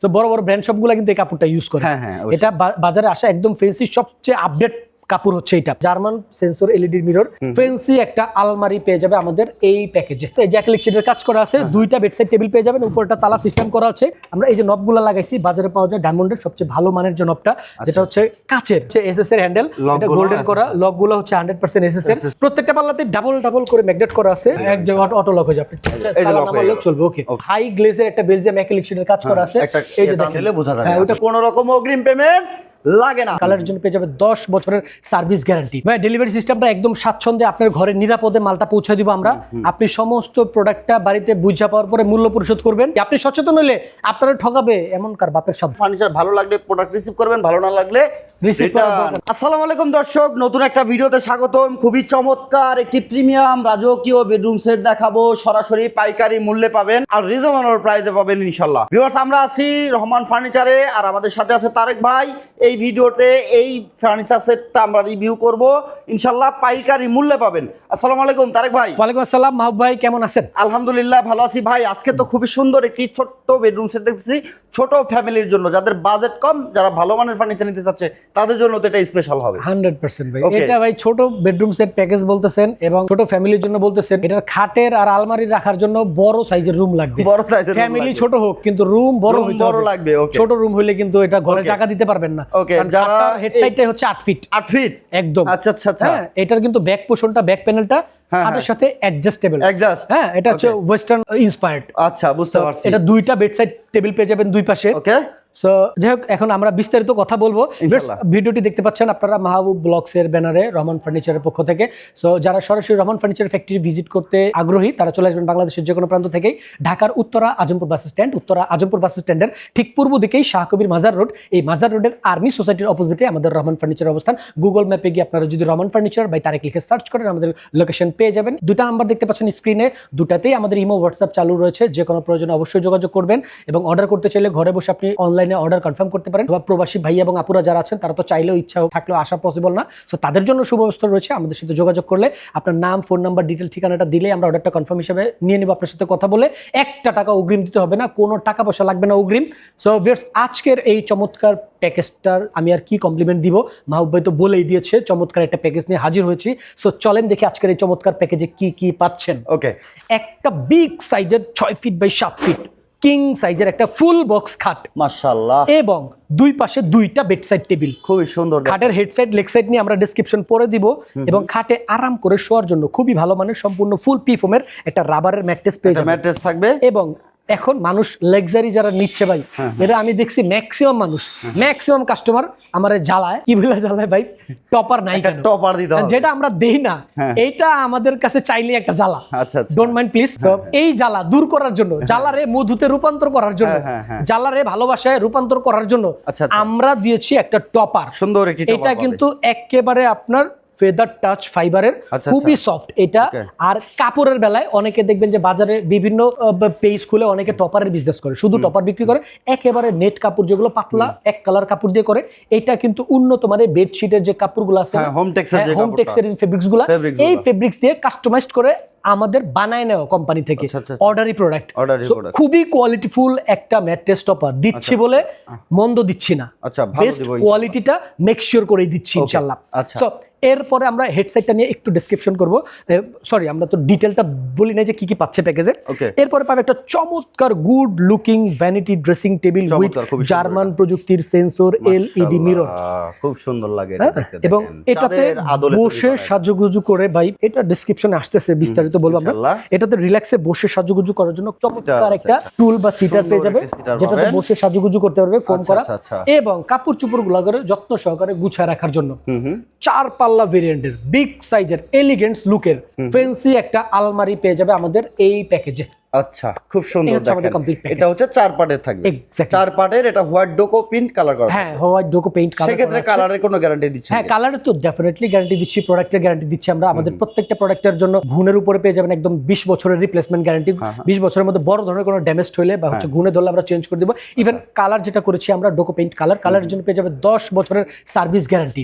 So বড় বড় brand সবগুলো কিন্তু এই কাপড়টা ইউজ করে। এটা বাজারে আসা একদম ফেন্সি সবচেয়ে আপডেট কাপড় হচ্ছে এটা। German sensor LED mirror fancy একটা আলমারি পেয়ে যাবে আমাদের এই প্যাকেজে। এই যে অ্যাক্রিলিক শিটের কাজ করা আছে, দুইটা বেডসাইড টেবিল পেয়ে যাবেন, উপরটা তালা সিস্টেম করা আছে। আমরা এই যে নবগুলো লাগাইছি, বাজারে পাওয়া যায় ডায়মন্ডের সবচেয়ে ভালো মানের যে নবটা, যেটা হচ্ছে কাচের, এসএস এর হ্যান্ডেল, এটা গোল্ডেন করা, লকগুলো হচ্ছে 100% এসএস এর। প্রত্যেকটা পাল্লাতে ডাবল করে ম্যাগনেট করা আছে, এক জায়গায় অটো লক হয়ে যাবে, তালা নামালে চলবে। ওকে, হাই গ্লেজের একটা বেলজিয়াম অ্যাক্রিলিক শিটের কাজ করা আছে। এই যে দেখেন, ওটা কোনো রকম অগ্রিম পেমেন্ট লাগে না। কালারের জন্য পেয়ে যাবে 10 বছরের সার্ভিস গ্যারান্টি। ভাই ডেলিভারি সিস্টেমটা একদম স্বাচ্ছন্দ্যে আপনার ঘরে নিরাপদে মালটা পৌঁছে দিব আমরা। আপনি সমস্ত প্রোডাক্টটা বাড়িতে বুঝা পাওয়ার পরে মূল্য পরিশোধ করবেন। আপনি সচেতন হলে আপনারা ঠকাবে এমন কার বাপের সব। ফার্নিচার ভালো লাগলে প্রোডাক্ট রিসিভ করবেন, ভালো না লাগলে রিসিভ করবেন। আসসালামু আলাইকুম দর্শক, নতুন একটা ভিডিওতে স্বাগতম। খুবই চমৎকার একটি প্রিমিয়াম রাজকীয় বেডরুম সেট দেখাবো। সরাসরি পাইকারি মূল্যে পাবেন আর রিজনেবল প্রাইসে পাবেন ইনশাআল্লাহ। ভিউয়ার্স, আমরা আছি রহমান ফার্নিচারে আর আমাদের সাথে আছে তারেক ভাই। এই ভিডিওতে এই ফার্নিচার সেটটা আমরা রিভিউ করব, ইনশাআল্লাহ পাইকারি মূল্যে পাবেন। আসসালামু আলাইকুম তারেক ভাই। ওয়ালাইকুম আসসালাম মাহবুব ভাই, কেমন আছেন? আলহামদুলিল্লাহ ভালো আছি ভাই। আজকে তো খুবই সুন্দর একটি ছোট্ট বেডরুম সেট দেখতেছি, ছোট ফ্যামিলির জন্য, যাদের বাজেট কম, যারা ভালো মানের ফার্নিচার নিতে চাচ্ছে তাদের জন্য তো এটা স্পেশাল হবে 100% ভাই। এটা ভাই ছোট বেডরুম সেট প্যাকেজ বলতেছেন এবং ছোট ফ্যামিলির জন্য বলতেছেন। এটার খাটের আর আলমারি রাখার জন্য বড় সাইজের রুম লাগবে। বড় সাইজের ফ্যামিলি ছোট হোক কিন্তু রুম বড় হইতে বড় হবে। লাগবে। ওকে, ছোট রুম হইলে কিন্তু এটা ঘরে জায়গা দিতে পারবেন না। ওকে, যারা হেড সাইডটাই হচ্ছে 8 ফিট 8 ফিট একদম। আচ্ছা আচ্ছা আচ্ছা। হ্যাঁ, এটার কিন্তু ব্যাক পোর্শনটা, ব্যাক প্যানেলটা খাটের সাথে অ্যাডজাস্টেবল। হ্যাঁ, এটা হচ্ছে ওয়েস্টার্ন ইন্সপায়ার্ড। আচ্ছা, বুঝতে পারছি। এটা দুইটা বেড সাইড টেবিল পেয়ে যাবেন দুই পাশে। ওকে, সো যাই হোক, এখন আমরা বিস্তারিত কথা বলবো। ভিডিওটি দেখতে পাচ্ছেন আপনারা মাহবুব ব্লগস এর ব্যানারে রহমান ফার্নিচারের পক্ষ থেকে। সো যারা সরাসরি রহমান ফার্নিচার ফ্যাক্টরি ভিজিট করতে আগ্রহী তারা চলে আসবেন বাংলাদেশের যে কোনো প্রান্ত থেকেই। ঢাকার উত্তরা আজমপুর বাস স্ট্যান্ড, উত্তরা আজমপুর বাস স্ট্যান্ডের ঠিক পূর্ব দিকেই শাহ কবির মাজার রোড। এই মাজার রোডের আর্মি সোসাইটির অপোজিটে আমাদের রহমান ফার্নিচারের অবস্থান। গুগল ম্যাপে গিয়ে আপনারা যদি রহমান ফার্নিচার বাই তারেক লিখে সার্চ করেন আমাদের লোকেশন পেয়ে যাবেন। দুটা নাম্বার দেখতে পাচ্ছেন স্ক্রিনে, দুটাতেই আমাদের ইমো হোয়াটসঅ্যাপ চালু রয়েছে। যে কোনো প্রয়োজনে অবশ্যই যোগাযোগ করবেন এবং অর্ডার করতে চাইলে ঘরে বসে আপনি অনলাইনে অর্ডার কনফার্ম করতে পারেন। বা প্রবাসী ভাই এবং আপুরা যারা আছেন তারা তো চাইলেও ইচ্ছা থাকলেও আসা পসিবল না, সো তাদের জন্য সুব্যবস্থা রয়েছে। আমাদের সাথে যোগাযোগ করলে আপনার নাম, ফোন নাম্বার, ডিটেল ঠিকানাটা দিলে আমরা অর্ডারটা কনফার্ম হিসেবে নিয়ে নেব। আপনার সাথে কথা বলে 1 টাকা অগ্রিম দিতে হবে না, কোনো টাকা পয়সা লাগবে না অগ্রিম। সো ভিউয়ার্স, আজকের এই চমৎকার প্যাকেজটার আমি আর কি কমপ্লিমেন্ট দিব, মাহবুব ভাই তো বলেই দিয়েছে। চমৎকার একটা প্যাকেজ নিয়ে হাজির হয়েছি। সো চলেন দেখি আজকের এই চমৎকার প্যাকেজে কি কি পাচ্ছেন। ওকে, একটা বিগ সাইজের 6 ফিট বাই 7 ফিট কিং সাইজের একটা ফুল বক্স খাট, মাশাআল্লাহ, এবং দুই পাশে দুইটা বেড সাইড টেবিল। খুবই সুন্দর। খাটের হেড সাইড, লেগ সাইড নিয়ে আমরা ডেসক্রিপশন পরে দিব। এবং খাটে আরাম করে শোয়ার জন্য খুবই ভালো মানের সম্পূর্ণ ফুল পি ফোমের একটা রাবারের ম্যাট্রেস পেয়ে যাবেন। ম্যাট্রেস থাকবে। এবং এখন মানুষ লাক্সারি যারা নিচ্ছে ভাই, এটা আমি দেখছি ম্যাক্সিমাম মানুষ, ম্যাক্সিমাম কাস্টমার আমারে জ্বালায়। কি বলে জ্বালায় ভাই? টপার নাই কেন? টপার দিতে হবে, যেটা আমরা দেই না। এইটা আমাদের কাছে চাইলে একটা জ্বালা। আচ্ছা আচ্ছা, ডোন্ট মাইন্ড প্লিজ। এই জ্বালা দূর করার জন্য, জ্বালারে মধুতে রূপান্তর করার জন্য, জ্বালারে ভালোবাসায় রূপান্তর করার জন্য আমরা দিয়েছি একটা টপার। সুন্দর একটি টপার। এটা কিন্তু একেবারে আপনার ফেদার টাচ ফাইবারের, খুবই সফট এটা। আর কাপড়ের বেলায় অনেকে দেখবেন যে বাজারে বিভিন্ন পেজ খুলে অনেকে টপারের বিজনেস করে, শুধু টপার বিক্রি করে। একেবারে নেট কাপড় যেগুলো পাতলা এক কালার কাপড় দিয়ে করে, এটা কিন্তু উন্নত মানের বেডশিটের যে কাপড়গুলো আছে, হোম টেক্সচার ফেব্রিক্সগুলো, এই ফেব্রিক্স দিয়ে কাস্টমাইজড করে আমাদের বানায় নেওয়া কোম্পানি থেকে অর্ডারি প্রোডাক্ট। খুবই কোয়ালিটিফুল একটা ম্যাট্রেস টপার দিচ্ছি বলে মন্দ দিচ্ছি না, বেস্ট কোয়ালিটিটা মেক শিওর করে দিচ্ছি ইনশাআল্লাহ। সো এরপরে আমরা হেডসাইটটা নিয়ে একটু ডেসক্রিপশন করব। সরি, আমরা তো ডিটেলটা বলি না যে কি কি পাচ্ছে প্যাকেজে। এরপরে পাবে একটা চমৎকার good looking vanity dressing table with German প্রযুক্তির সেন্সর এলইডি মিরর, খুব সুন্দর লাগে এবং এটাতে বসে সাজুগুজু করে, ভাই এটা ডেসক্রিপশনে আসতেছে বিস্তারিত বলবো আমরা। এটাতে রিল্যাক্সে বসে সাজুগুজু করার জন্য চমৎকার একটা টুল বা সিটার পেয়ে যাবে, যেটাতে বসে সাজুগুজু করতে পারবে, ফোম করা, এবং কাপড় চোপড় গুলো করে যত্ন সহকারে গুছায় রাখার জন্য 4 পাল্লা ভেরিয়েন্টের বিগ সাইজের এলিগেন্ট লুকের ফ্যান্সি একটা আলমারি পেয়ে যাবে আমাদের এই প্যাকেজে। আচ্ছা, খুব সুন্দর। এটা হচ্ছে 4 পার্টের থাকবে। 4 পার্টের। এটা হোয়াইট ডোকো পেইন্ট কালার করা। হ্যাঁ, হোয়াইট ডোকো পেইন্ট কালার। সেক্ষেত্রে কালারের কোনো গ্যারান্টি দিচ্ছি? হ্যাঁ, কালারের তো ডেফিনেটলি গ্যারান্টি দিচ্ছি, প্রোডাক্টের গ্যারান্টি দিচ্ছি আমরা। আমাদের প্রত্যেকটা প্রোডাক্টের জন্য ঘুণের উপরে পেয়ে যাবেন একদম 20 বছরের রিপ্লেসমেন্ট গ্যারান্টি। 20 বছরের মধ্যে বড় ধরনের কোনো ড্যামেজ হলে বা হচ্ছে ঘুণে ধরলে আমরা চেঞ্জ করে দেব। ইভেন কালার যেটা করেছি আমরা ডোকো পেইন্ট কালার, কালারের জন্য পেয়ে যাবে 10 বছরের সার্ভিস গ্যারান্টি।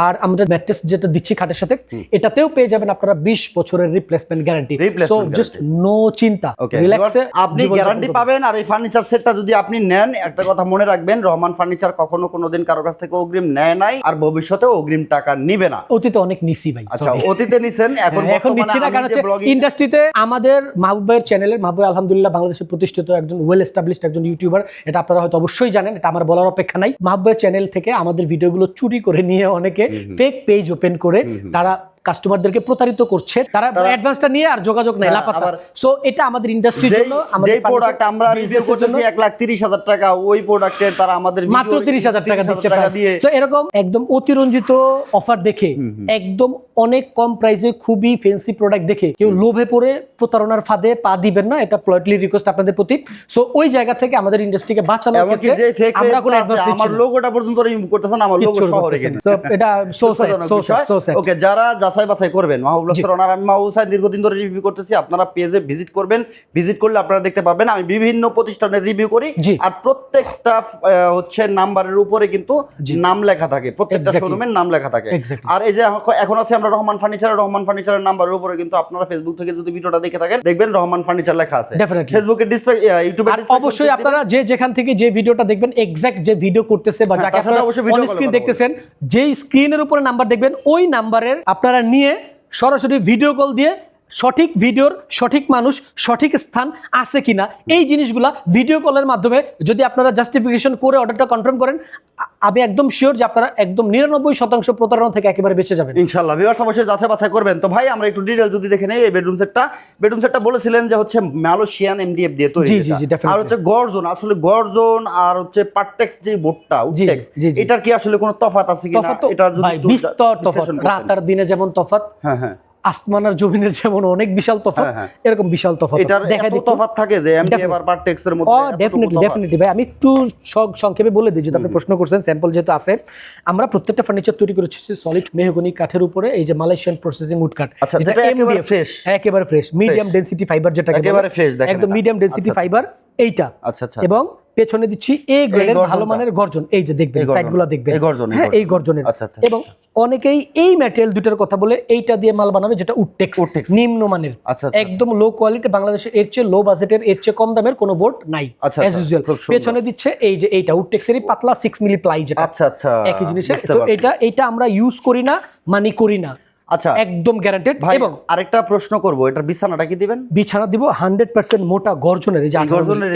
আর আমাদের ম্যাট্রেস যেটা দিচ্ছি খাটের সাথে, এটাতেও পেয়ে যাবেন আপনারা 20 বছরের replacement guarantee. So just no চিন্তা, ওকে রিল্যাক্সে আপনি গ্যারান্টি পাবেন। আর এই ফার্নিচার সেটটা যদি আপনি নেন, একটা কথা মনে রাখবেন, রহমান ফার্নিচার কখনো কোনোদিন কারো কাছ থেকে অগ্রিম নেয় নাই, আর ভবিষ্যতেও অগ্রিম টাকা নিবে না। অতীতে অনেক নিছি ভাই। আচ্ছা, অতীতে নিছেন, এখন নিচ্ছি না, কারণ ইন্ডাস্ট্রিতে আমাদের মাহবুব ভাইয়ের চ্যানেলের, মাহবুব আলহামদুলিল্লাহ বাংলাদেশে প্রতিষ্ঠিত একজন ওয়েল এস্টাবলিশড একজন ইউটিউবার, এটা আপনারা হয়তো অবশ্যই জানেন, এটা আমার বলার অপেক্ষা নাই। মাহবুব ভাইয়ের চ্যানেল থেকে আমাদের ভিডিওগুলো চুরি করে নিয়ে অনেকে ফেক পেজ ওপেন করে তারা কাস্টমারদেরকে প্রতারিত করছে, তারা অ্যাডভান্সটা নিয়ে আর যোগাযোগ নেই, লাপাত্তা। সো এটা আমাদের ইন্ডাস্ট্রির জন্য, যে প্রোডাক্ট আমরা রিভিউ করতেছি 1,30,000 টাকা, ওই প্রোডাক্টের তারা আমাদের মাত্র 30,000 টাকা দিচ্ছে। সো এরকম একদম অতিরঞ্জিত অফার দেখে, একদম অনেক কম প্রাইসে খুবই ফ্যান্সি প্রোডাক্ট দেখে কেউ লোভে পড়ে প্রতারণার ফাঁদে পা দিবেন না, এটা পলাইটলি রিকোয়েস্ট আপনাদের প্রতি। সো ওই জায়গা থেকে আমাদের ইন্ডাস্ট্রিকে বাঁচানোর ক্ষেত্রে আমরা কোনো অ্যাডভান্স দিচ্ছি না। আমার লোগোটা পর্যন্ত রিমুভ করতেছেন, আমার লোগো শহরে গেছে। সো এটা সো স্যাড। ওকে, যারা যাচাই বাছাই করবেন, মাহবুব ব্লগসের ওনার, আমি মাহবুব সাহেব দীর্ঘদিন ধরে রিভিউ করতেছি, আপনারা পেজে ভিজিট করবেন, ভিজিট করলে আপনারা দেখতে পাবেন আমি বিভিন্ন প্রতিষ্ঠানের রিভিউ করি, আর প্রত্যেকটা হচ্ছে নাম্বারের উপরে কিন্তু নাম লেখা থাকে, প্রত্যেকটা শোরুমের নাম লেখা থাকে। আর এই যে এখন আছে আমরা রহমান ফার্নিচারের নাম্বারের উপরে কিন্তু আপনারা ফেসবুক থেকে যদি ভিডিওটা দেখে থাকেন দেখবেন রহমান ফার্নিচার লেখা আছে। ফেসবুকের ডিসপ্লে, ইউটিউবে অবশ্যই আপনারা যে যেখান থেকে যে ভিডিওটা দেখবেন, এক্সাক্ট যে ভিডিও করতেছে বা যাকে আপনারা অন স্ক্রিন দেখতেছেন, যেই স্ক্রিনের উপরে নাম্বার দেখবেন, ওই নাম্বারের আপনারা নিয়ে সরাসরি ভিডিও কল দিয়ে সঠিক ভিডিওর সঠিক মানুষ সঠিক স্থান আছে কিনা এই জিনিসগুলা ভিডিও কলের মাধ্যমে যদি আপনারা জাস্টিফিকেশন করে অর্ডারটা কনফার্ম করেন, আমি একদম শিওর যে আপনারা একদম 99% প্রতারণা থেকে একেবারে বেঁচে যাবেন ইনশাআল্লাহ। ভিউয়ার্স অবশ্যই যাচাই বাছাই করবেন। তো ভাই আমরা একটু ডিটেইল যদি দেখে নেই, এই বেডরুম সেটটা বলেছিলেন যে হচ্ছে মালয়েশিয়ান এমডিএফ দিয়ে তৈরি, আর হচ্ছে গর্জন, আসলে গর্জন আর হচ্ছে পার্টেক্স যে বোর্ডটা উটেক্স, এটার কি আসলে কোনো তফাৎ আছে কিনা? এটার যদি বিস্তর তফাৎ, রাত আর দিনে যেমন তফাৎ, হ্যাঁ আসমান আর জমিনের যেমন অনেক বিশাল তফাৎ, এরকম বিশাল তফাৎ দেখা যায়। তফাৎ থাকে যে এমডিএফ আর পার্টেক্স এর মধ্যে? ডেফিনেটলি ভাই, আমি একটু সংক্ষেপে বলে দিই, যদি আপনি প্রশ্ন করছেন, স্যাম্পল যেহেতু আছে। আমরা প্রত্যেকটা ফার্নিচার তৈরি করেছি সলিড মেহগনি কাঠের উপরে, এই যে মালয়েশিয়ান প্রসেসিং উড কাঠ, যেটা একেবারে ফ্রেশ, একেবারে ফ্রেশ মিডিয়াম ডেনসিটি ফাইবার, যেটা একেবারে ফ্রেশ, দেখেন একদম মিডিয়াম ডেনসিটি ফাইবার এইটা। এবং পেছনে দিচ্ছি এ গ্রেডের ভালো মানের গর্জন, এই যে দেখবেন সাইডগুলো দেখবেন, এই গর্জনের। এবং অনেকেই এই ম্যাটেরিয়াল দুটার কথা বলে এইটা দিয়ে মাল বানাবে যেটা উডটেক্স, নিম্ন মানের, একদম লো কোয়ালিটি, বাংলাদেশে এর চেয়ে লো বাজেটের, এর চেয়ে কম দামের কোনো বোর্ড নাই অ্যাজ ইউজুয়াল। পেছনে দিচ্ছে এই যে এইটা উডটেক্সেরই পাতলা 6 মিলি প্লাই, যেটা একই জিনিসের। তো এইটা আমরা ইউজ করি না, মানি করি না, আচ্ছা একদম গ্যারান্টেড। এবং আরেকটা প্রশ্ন করব, এটার বিছানাটা কি দিবেন? বিছানা দিব 100% মোটা গর্জনের,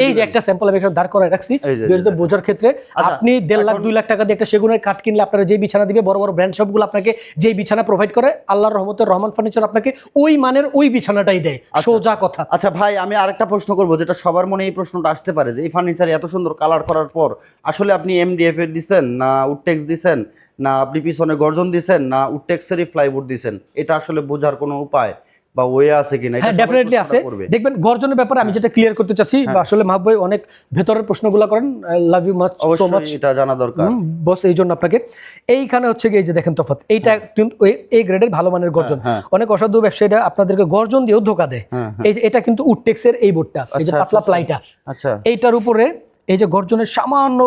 এই যে একটা স্যাম্পল আমি এখানে দাঁড় করায় রাখছি বিশেষত বোঝার ক্ষেত্রে। আপনি 1.5 লাখ 2 লাখ টাকা দিয়ে একটা সেগুনের কাঠ কিনলে আপনারা যে বিছানা দিবে, বড় বড় ব্র্যান্ড সবগুলো আপনাকে যে বিছানা প্রোভাইড করে, আল্লাহর রহমতে রহমান ফার্নিচার আপনাকে ওই মানের ওই বিছানাটাই দেয়, সোজা কথা। আচ্ছা ভাই, আমি আরেকটা প্রশ্ন করব, যেটা সবার মনে এই প্রশ্নটা আসতে পারে, যে এই ফার্নিচার এত সুন্দর কালার করার পর আসলে আপনি এমডিএফ এর দিবেন না উডটেক্স দিবেন, না আপনি পিছনে গর্জন দিবেন, না উডটেক্সেরই প্লাইউড দিবেন, এটা আসলে বোঝার কোনো উপায় বা ওয়ে আছে কিনা? হ্যাঁ ডেফিনেটলি আছে। দেখবেন গর্জনের ব্যাপারে আমি যেটা ক্লিয়ার করতে চাচ্ছি, আসলে মাহবুব ভাই অনেক ভেতরের প্রশ্নগুলো করেন, I love you much so much, এটা জানা দরকার বস। এই জন্য আপনাকে এইখানে হচ্ছে এই যে দেখেন তফাৎ, এইটা কিন্তু এই গ্রেডের ভালো মানের গর্জন। অনেক অসাধু ব্যবসায়ীরা আপনাদেরকে গর্জন দিয়েও ধোকা দেয়। এই যে এটা কিন্তু উডটেক্সের এই বোর্ডটা, এই যে পাতলা প্লাইটা, এইটার উপরে এই যে গর্জনের সামান্য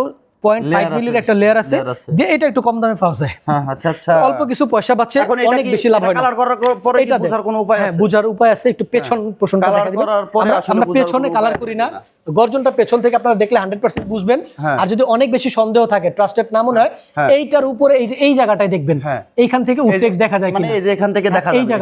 0.5 মিলির একটা লেয়ার আছে, যে এটা একটু কম দামে পাওয়া যায়। অল্প কিছু পয়সা বাঁচে, অনেক বেশি লাভ হয় না। কালার করার পরে কি বোঝার কোনো উপায় আছে? বোঝার উপায় আছে, একটু পেছন পোষণটা দেখা দিবেন। আমরা পেছনে কালার করি না, গর্জনটা পেছন থেকে আপনারা দেখলে 100% বুঝবেন। আর যদি অনেক বেশি সন্দেহ থাকে, ট্রাস্টেড না মনে হয়, এইটার উপরে এই যে এই জায়গাটায় দেখবেন, এইখান থেকে উডটেক্স দেখা যায় কিনা, এই যে এখান থেকে দেখা যাবে, এই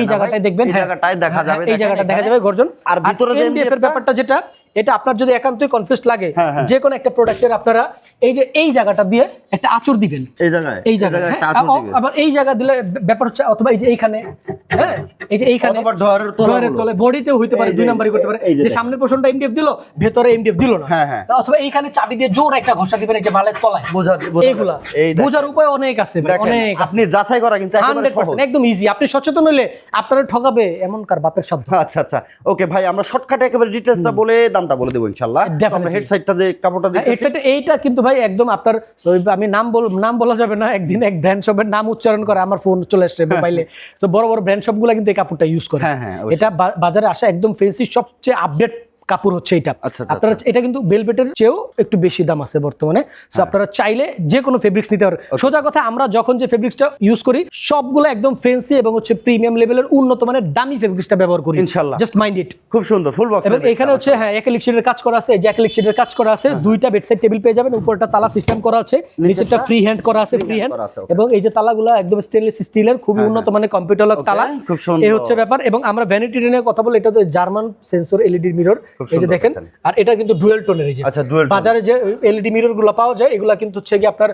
জায়গাটায় দেখবেন, এই জায়গাটায় দেখা যাবে, এই জায়গাটা দেখা যাবে গর্জন। আর ভিতরে যে এমডিএফ এর ব্যাপারটা, যেটা এটা আপনার যদি একান্তই কনফিউজ লাগে, যে কোনো একটা প্রোডাক্টের আপনারা এই যে এই জায়গাটা দিয়ে একটা আঁচড় দিবেন, এই জায়গায় আবার এই জায়গা দিলে ব্যাপার হচ্ছে, অথবা এই যে এইখানে, হ্যাঁ এই যে এইখানে ডয়ারের তলে বডিতেও হইতে পারে, 2 নাম্বারই করতে পারে, যে সামনের পোর্শনটা এমডিএফ দিল, ভেতরে এমডিএফ দিল না, অথবা এইখানে চাবি দিয়ে জোর একটা ঘষা দিবেন, এই যে মালের তলায়। এইগুলা বোঝার উপায় অনেক আছে, অনেক। আপনি যাচাই করা কিন্তু একেবারে সহজ, একদম ইজি। আপনি সচেতন হলে আপনারা ঠকাবে এমন কার বাপের সাধ্য। আচ্ছা ওকে ভাই, আমরা শর্টকাটে একেবারে ডিটেইলসটা বলে দামটা বলে দেব ইনশাআল্লাহ। আমরা হেড সাইডটা যে কাপড়টা দেখতেছি, হেড সাইডে এইটা কিন্তু ভাই একদম আপনার, আমি নাম বলা যাবে না, একদিন এক ব্র্যান্ড শপের নাম উচ্চারণ করে আমার ফোন চলে আসছে মোবাইলে। সো বড় বড় ব্র্যান্ড শপগুলো কিন্তু এই কাপড়টা ইউজ করে। এটা বাজারে আসা একদম ফ্যান্সি সবচেয়ে আপডেট কাপড় হচ্ছে এটা। আচ্ছা, আচ্ছা, আপনারা এটা কিন্তু ভেলভেটের চেয়েও একটু বেশি দাম আছে বর্তমানে। সো আপনারা চাইলে যে কোনো ফেব্রিক্স নিতে পারেন। সোজা কথা, আমরা যখন যে ফেব্রিক্সটা ইউজ করি সবগুলো একদম ফ্যান্সি এবং হচ্ছে প্রিমিয়াম লেভেলের উন্নত মানের দামি ফেব্রিক্সটা ব্যবহার করি ইনশাআল্লাহ। Just mind it. খুব সুন্দর ফুল বক্স। এবং এখানে হচ্ছে হ্যাঁ অ্যাক্রিলিক শিটের কাজ করা আছে, এই যে অ্যাক্রিলিক শিটের কাজ করা আছে, দুইটা বেডসাইড টেবিল পেয়ে যাবেন, উপরটা তালা সিস্টেম করা আছে, নিচেরটা ফ্রি হ্যান্ড করা আছে, ফ্রি হ্যান্ড। এবং এই যে তালাগুলো একদম স্টেনলেস স্টিলের, খুবই উন্নত মানের কম্পিউটার লক তালা। খুব সুন্দর। এই হচ্ছে ব্যাপার। এবং আমরা ভ্যানিটি নিয়ে কথা বলি, এটা তো জার্মান সেন্সর এলইডি মিরর, এই যে দেখেন। আর এটা কিন্তু ডুয়াল টোনের। এই যে বাজারে যে এলইডি মিরর গুলো পাওয়া যায় এগুলা কিন্তু হচ্ছে কি আপনার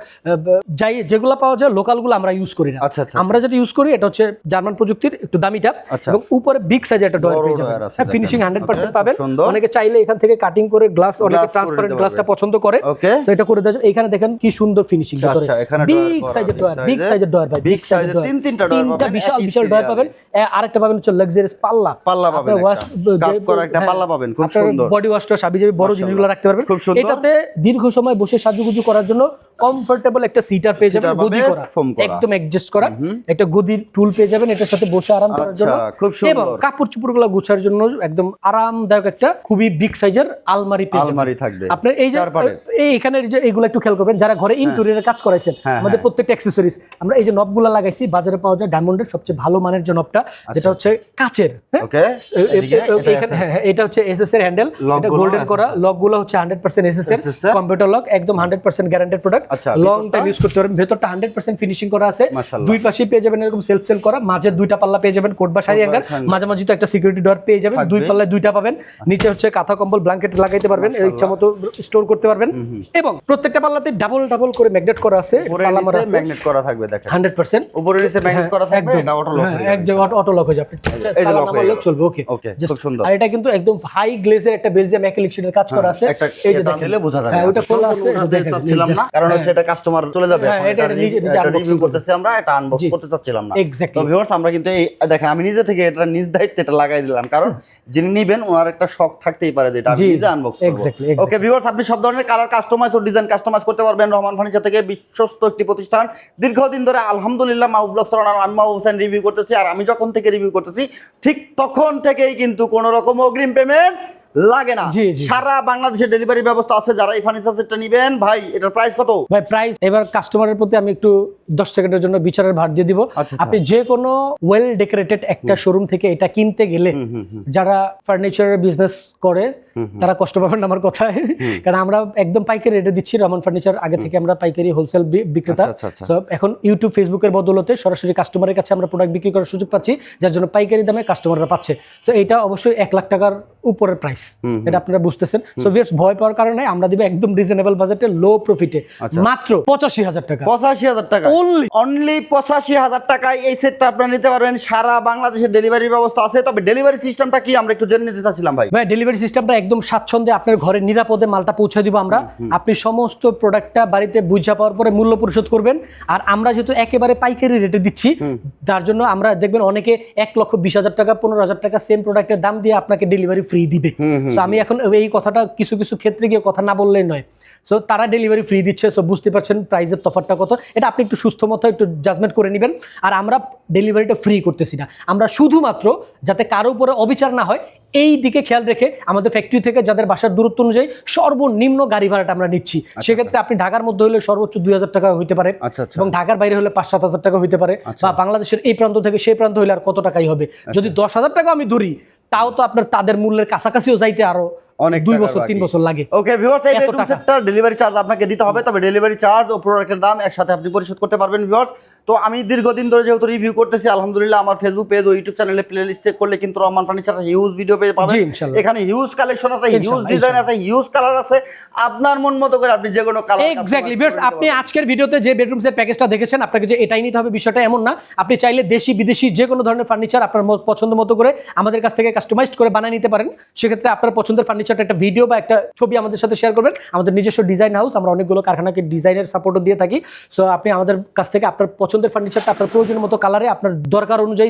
যাই যেগুলো পাওয়া যায় লোকাল গুলো আমরা ইউজ করি না। আমরা যেটা ইউজ করি এটা হচ্ছে জার্মান প্রযুক্তির একটু দামিটা। এবং উপরে বিগ সাইজের একটা ডয়ার পেয়ে যাবেন, ফিনিশিং 100% পাবেন। অনেকে চাইলে এখান থেকে কাটিং করে গ্লাস, অনেকে ট্রান্সপারেন্ট গ্লাসটা পছন্দ করে, তো এটা করে দেয়। এখানে দেখেন কি সুন্দর ফিনিশিং, বিগ সাইজের ডয়ার, বিগ সাইজের ডয়ার ভাই, বিগ সাইজের ডয়ার, তিনটা বিশাল বিশাল ডয়ার পাবেন। আরেকটা পাবেন হচ্ছে লাক্সারিয়াস পাল্লা পাবেন, ওয়াশ করা একটা পাল্লা পাবেন, খুব সুন্দর। বডি ওয়াশটা সাবিজাবি বড় জিনিসগুলো রাখতে পারবেন। এটাতে দীর্ঘ সময় বসে সাজুগুজু করার জন্য কমফোর্টেবল একটা সিটার পেয়ে যাবেন, গদি করা, একদম অ্যাডজাস্ট করা একটা গদির টুল পেয়ে যাবেন এটার সাথে বসে আরাম করার জন্য। এবং কাপড় চোপড়গুলো গুছার জন্য একদম আরামদায়ক একটা খুবই বিগ সাইজের আলমারি পেয়ে যাবেন। আপনার এই যে এখানে যে এগুলো একটু খেয়াল করবেন, যারা ঘরে ইন্টেরিয়রের কাজ করাইছেন, আমাদের প্রত্যেকটা অ্যাকসেসরিজ আমরা এই যে নবগুলো লাগাইছি, বাজারে পাওয়া যায় ডায়মন্ডের সবচেয়ে ভালো মানের যে নবটা, যেটা হচ্ছে কাচের। এটা হচ্ছে এসএস এর হ্যান্ডেল, এটা গোল্ডেন করা, লকগুলো হচ্ছে 100% এসএস এর কম্পিউটার লক, একদম 100% guaranteed product, long time use করতে পারবেন। ভেতরটা 100% ফিনিশিং করা আছে, দুই পাশে পেয়ে যাবেন এরকম সেলফ সেল করা, মাঝে দুইটা পাল্লা পেয়ে যাবেন, কোট বা শাড়ি হ্যাঙ্গার, মাঝামাঝি তো একটা সিকিউরিটি ডোর পেয়ে যাবেন, দুই পাল্লায় দুইটা পাবেন। নিচে হচ্ছে কাঁথা কম্বল ব্ল্যাঙ্কেট লাগাইতে পারবেন, ইচ্ছা মতো স্টোর করতে পারবেন। এবং প্রত্যেকটা পাল্লাতে ডাবল ডাবল করে ম্যাগনেট করা আছে, পাল্লা মারা আছে, ম্যাগনেট করা থাকবে দেখেন 100% উপরে নিচে ম্যাগনেট করা থাকবে, এটা অটো লক হয়ে যাবে, এক জায়গা অটো লক হয়ে যাবে, এই যে লক হয়ে লক চলবে। ওকে, খুব সুন্দর। আর এটা কিন্তু একদম হাই গ্লেজের একটা বেলজিয়াম অ্যাক্রিলিক শিটের কাজ করা আছে, এই যে দেখেন বোঝা যাবে। হ্যাঁ ওটা খোলা আছে, এটা দেখেন না, কারণ হচ্ছে এটা কাস্টমার চলে যাবে, এটা নিজে রিভিউ করতেছি আমরা, এটা আনবক্স করতে চাচ্ছিলাম না। এক্স্যাক্টলি। তো ভিউয়ার্স আমরা কিন্তু এই দেখেন আমি নিজে থেকে এটা নিজ দায়িত্বে এটা লাগাই দিলাম, কারণ যিনি নেবেন ওনার একটা শখ থাকতেই পারে যে এটা আমি নিজে আনবক্স করব। ওকে ভিউয়ার্স, আপনি সব ধরনের কালার কাস্টমাইজ ও ডিজাইন কাস্টমাইজ করতে পারবেন রহমান ফার্নিচার থেকে, বিশ্বস্ত একটি প্রতিষ্ঠান। দীর্ঘদিন ধরে আলহামদুলিল্লাহ মাহবুব ব্লগস আমি মাহবুব হোসেন রিভিউ করতেছি, আর আমি যখন থেকে রিভিউ করতেছি ঠিক তখন থেকেই কিন্তু কোনো রকম অগ্রিম পেমেন্ট লাগে না, সারা বাংলাদেশে ডেলিভারি ব্যবস্থা আছে। যারা এই ফার্নিচার সেটটা নেবেন, ভাই এটার প্রাইস কত? ভাই প্রাইস এবার কাস্টমারের প্রতি আমি একটু 10 সেকেন্ডের জন্য বিচারের ভার দিয়ে দিব। আপনি যে কোনো ওয়েল ডেকোরেটেড একটা শোরুম থেকে এটা কিনতে গেলে যারা ফার্নিচারের বিজনেস করে তারা কষ্ট পাবেন না আমার কথায়, কারণ আমরা একদম পাইকারি রেটে দিচ্ছি। রহমান ফার্নিচার আগে থেকে আমরা পাইকারি হোলসেল বিক্রেতা, সো এখন ইউটিউব ফেসবুকের বদৌলতে সরাসরি কাস্টমারের কাছে আমরা প্রোডাক্ট বিক্রি করার সুযোগ পাচ্ছি, যার জন্য পাইকারি দামে কাস্টমাররা পাচ্ছে। সো এটা অবশ্যই 1 লাখ টাকার উপরের প্রাইস, এটা আপনারা বুঝতেছেন। সো ভিউয়ার্স ভয় পাওয়ার কারণে আমরা দিব একদম রিজনেবল বাজেটে লো প্রফিটে মাত্র 85,000 টাকা, 85,000 টাকা অনলি 85,000 টাকায় এই সেটটা আপনারা নিতে পারবেন। সারা বাংলাদেশে ডেলিভারি ব্যবস্থা আছে, তবে ডেলিভারি সিস্টেমটা কি আমরা একটু জেনে নিতে চাচ্ছিলাম ভাই। ভাই ডেলিভারি সিস্টেমটা একদম স্বাচ্ছন্দ্যে আপনার ঘরে নিরাপদে মালটা পৌঁছে দিব আমরা। আপনি সমস্ত প্রোডাক্টটা বাড়িতে বুঝা পাওয়ার পরে মূল্য পরিশোধ করবেন, আর আমরা যেহেতু একেবারে পাইকারি রেটে দিচ্ছি তার জন্য আমরা দেখবেন অনেকে 1,20,000 টাকা 15,000 টাকা সেম প্রোডাক্টের দাম দিয়ে আপনাকে ডেলিভারি ফ্রি দিবে। সো আমি এখন এই কথাটা কিছু কিছু ক্ষেত্রে গিয়ে কথা না বললেই নয়, সো তারা ডেলিভারি ফ্রি দিচ্ছে। সো বুঝতে পারছেন প্রাইসের তফাৎটা কত, এটা আপনি একটু সুস্থ মতো একটু জাজমেন্ট করে নেবেন। আর আমরা ডেলিভারিটা ফ্রি করতেছি না, আমরা শুধুমাত্র যাতে কারো উপরে অবিচার না হয় এই দিকে খেয়াল রেখে আমাদের ফ্যাক্টরি থেকে যাদের বাসার দূরত্ব অনুযায়ী সর্বনিম্ন গাড়ি ভাড়াটা আমরা নিচ্ছি। সেক্ষেত্রে আপনি ঢাকার মধ্যে হলে সর্বোচ্চ 2,000 টাকা হইতে পারে, এবং ঢাকার বাইরে হলে 5-7 টাকা হইতে পারে, বা বাংলাদেশের এই প্রান্ত থেকে সেই প্রান্ত হইলে আর কত টাকাই হবে। যদি 10,000 টাকা আমি ধরি তাও তো আপনার তাদের মূল্যের কাছাকাছিও যাইতে আরো অনেক 2 বছর 3 বছর লাগে। ওকে ভিউয়ার্স, এই বেডরুম সেটটার ডেলিভারি চার্জ আপনাকে দিতে হবে, তবে ডেলিভারি চার্জ ও প্রোডাক্টের দাম একসাথে আপনি পরিশোধ করতে পারবেন ভিউয়ার্স। তো আমি দীর্ঘদিন ধরে যেহেতু রিভিউ করতেছি আলহামদুলিল্লাহ, আমার ফেসবুক পেজ ও ইউটিউব চ্যানেলে প্লেলিস্ট চেক করলে কিন্তু রহমান ফার্নিচার হিউজ ভিডিও পেয়ে পাবেন। এখানে হিউজ কালেকশন আছে, হিউজ ডিজাইন আছে, হিউজ কালার আছে, আপনার মন মতো করে আপনি যে কোনো কালার। এক্স্যাক্টলি ভিউয়ার্স, আপনি আজকের ভিডিওতে যে বেডরুম সেট প্যাকেজটা দেখেছেন আপনাকে যে এটাই নিতে হবে বিষয়টা এমন না। আপনি চাইলে দেশি বিদেশি যে কোনো ধরনের ফার্নিচার আপনার পছন্দ মতো করে আমাদের কাছ থেকে কাস্টমাইজড করে বানিয়ে নিতে পারেন। সেক্ষেত্রে আপনার পছন্দের ফার্নিচারটা একটা ভিডিও বা একটা ছবি আমাদের সাথে শেয়ার করবেন। আমাদের নিজস্ব ডিজাইন হাউস, আমরা অনেকগুলো কারখানাকে ডিজাইনের সাপোর্টও দিয়ে থাকি। সো আপনি আমাদের কাছ থেকে আপনার পছন্দের ফার্নিচারটা আপনার প্রয়োজনের মতো কালারে আপনার দরকার অনুযায়ী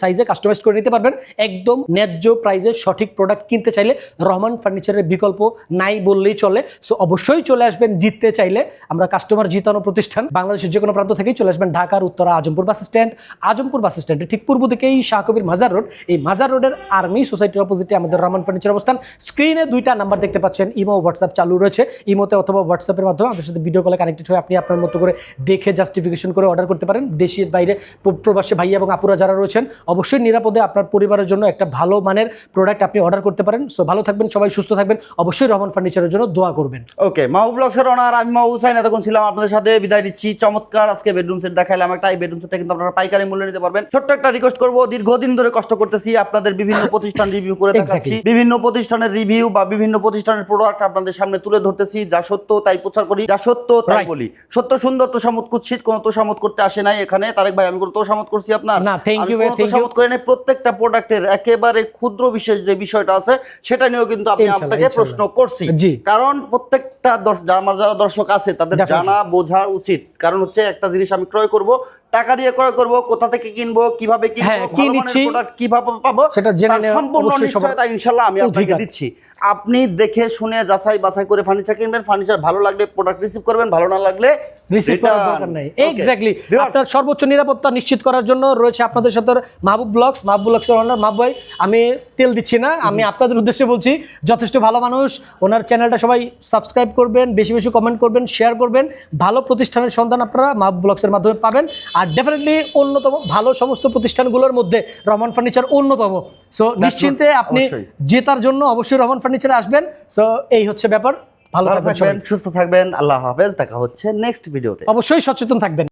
সাইজে কাস্টমাইজ করে নিতে পারবেন। একদম ন্যায্য প্রাইসে সঠিক প্রোডাক্ট কিনতে চাইলে রহমান ফার্নিচারের বিকল্প নাই বললেই চলে। সো অবশ্যই চলে আসবেন জিততে চাইলে। আমরা কাস্টমার জিতানো প্রতিষ্ঠান, বাংলাদেশের যে কোনো প্রান্ত থেকেই চলে আসবেন। ঢাকার উত্তরা আজমপুর বাস স্ট্যান্ড, আজমপুর বাস স্ট্যান্ডের ঠিক পূর্ব দিকেই শাহ কবির মাজার রোড, এই মাজার রোডের আর্মি সোসাইটির অপোজিটে আমাদের রহমান ফার্নিচার অবস্থান। স্ক্রিন স্ক্রিনে দুইটা নাম্বার দেখতে পাচ্ছেন, ইমো হোয়াটসঅ্যাপ চালু রয়েছে। ইমোতে অথবা হোয়াটসঅ্যাপের মাধ্যমে আমাদের সাথে ভিডিও কলে কানেক্টেড হয়ে আপনি আপনার মতো করে দেখে জাস্টিফিকেশন করে অর্ডার করতে পারেন। দেশের বাইরে প্রবাসী ভাই এবং আপুরা যারা রয়েছেন অবশ্যই নিরাপদে আপনার পরিবারের জন্য একটা ভালো মানের প্রোডাক্ট আপনি অর্ডার করতে পারেন। সো ভালো থাকবেন, সবাই সুস্থ থাকবেন, অবশ্যই রহমান ফার্নিচারের জন্য দোয়া করবেন। ওকে, মাহবুব ব্লগসের ওনার আমি মাহবুব হুসাইন এতক্ষণ ছিলাম আপনাদের সাথে, বিদায় নিচ্ছি। চমৎকার আজকে বেডরুম সেট দেখাইলাম একটা। এই বেডরুম সেটটা কিন্তু আপনারা পাইকারি মূল্যে নিতে পারবেন। ছোট্ট একটা রিকোয়েস্ট করবো, দীর্ঘদিন ধরে কষ্ট করতেছি, আপনাদের বিভিন্ন প্রতিষ্ঠান রিভিউ করে দেখাচ্ছি, বিভিন্ন প্রতিষ্ঠানের রিভিউ বা বিভিন্ন প্রতিষ্ঠানের প্রোডাক্ট আপনাদের সামনে তুলে ধরতেছি। যা সত্য তাই প্রচার করি, যা সত্য তাই বলি। সত্য সুন্দর তোষামত কুৎসিত, কোনো তোষামত করতে আসে নাই এখানে। তারেক ভাই, আমি কোনো তোষামত করছি আপনার? না, থ্যাংক ইউ ভাই, তোষামত করে নাই। প্রত্যেকটা প্রোডাক্টের একেবারে ক্ষুদ্র বিশেষ যে বিষয়টা আছে সেটা নিয়েও কিন্তু আমি আপনাকে প্রশ্ন করছি, কারণ প্রত্যেকটা আমার যারা দর্শক আছে তাদের জানা বোঝা উচিত। কারণ হচ্ছে একটা জিনিস আমি ক্রয় করব, টাকা দিয়ে ক্রয় করব, কোথা থেকে কিনবো, কিভাবে কিনবো, ভালো মানের প্রোডাক্ট কিভাবে পাবো, সেটা সম্পূর্ণ নিশ্চয়তা ইনশাআল্লাহ আমি আপনাকে দিচ্ছি। আপনি দেখে শুনে যাচাই বাছাই করে ফার্নিচার কিনবেন। ফার্নিচার ভালো লাগলে প্রোডাক্ট রিসিভ করবেন, ভালো না লাগলে রিসিভ করার দরকার নাই। এক্স্যাক্টলি, আপনার সর্বোচ্চ নিরাপত্তা নিশ্চিত করার জন্য রয়েছে আপনাদের সাথে মাহবুব ব্লগসের ওনার মাহবুব ভাই। আমি তেল দিচ্ছি না, আমি আপনাদের উদ্দেশ্যে বলছি, যথেষ্ট ভালো মানুষ। ওনার চ্যানেলটা সবাই সাবস্ক্রাইব করবেন, বেশি বেশি কমেন্ট করবেন, শেয়ার করবেন। ভালো প্রতিষ্ঠানের সন্ধান আপনারা মাহবুব ব্লগসের মাধ্যমে পাবেন। আর ডেফিনেটলি অন্যতম ভালো সমস্ত প্রতিষ্ঠানগুলোর মধ্যে রহমান ফার্নিচার অন্যতম। সো নিশ্চিন্তে আপনি জেতার জন্য অবশ্যই রহমান ফার্নিচারে আসবেন। সো এই হচ্ছে ব্যাপার। ভালো থাকবেন, সুস্থ থাকবেন। আল্লাহ হাফেজ, দেখা হচ্ছে নেক্সট ভিডিওতে। অবশ্যই সচেতন থাকবেন।